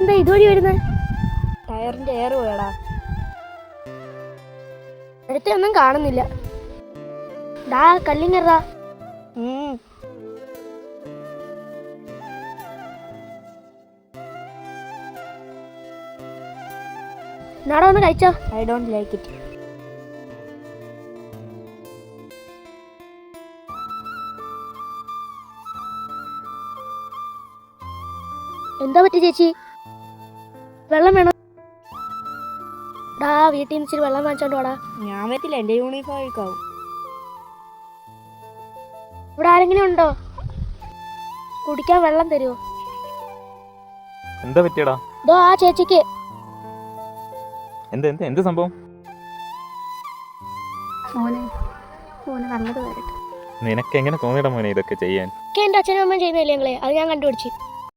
എന്താ ഇതുവഴി വരുന്നത്? ടയറിന്റെ എയർ പോയടാ. അടുത്ത ഒന്നും കാണുന്നില്ല. ഡാ കല്ലിങ്ങറാ. നാട ഒന്ന് കഴിച്ചോ. I don't like it. എന്താ പറ്റി ചേച്ചി? വെള്ളം വേണം. ഡാ വീട്ടിൽ നിന്ന് ഇച്ചിരി വെള്ളം വാങ്ങിച്ചോണ്ട് വാടാ. ഞാൻ പറ്റില്ല, എൻ്റെ യൂണിഫോം അഴുക്കാവും. ഇവിടെ ആരെങ്കിലും ഉണ്ടോ? കുടിക്കാൻ വെള്ളം തരുമോ? എന്താ പറ്റിയടാ? ഇതോ ആ ചേച്ചിക്ക്. എന്ത് സംഭവം? നല്ലത് വരട്ടെ. നിനക്ക് എങ്ങനെ തോന്നിയിട മോനെ ഇതൊക്കെ ചെയ്യാൻ? എന്റെ അച്ഛനും അമ്മയും ചെയ്യുന്നില്ലേ ഞങ്ങളെ, അത് ഞാൻ കണ്ടുപിടിച്ചു.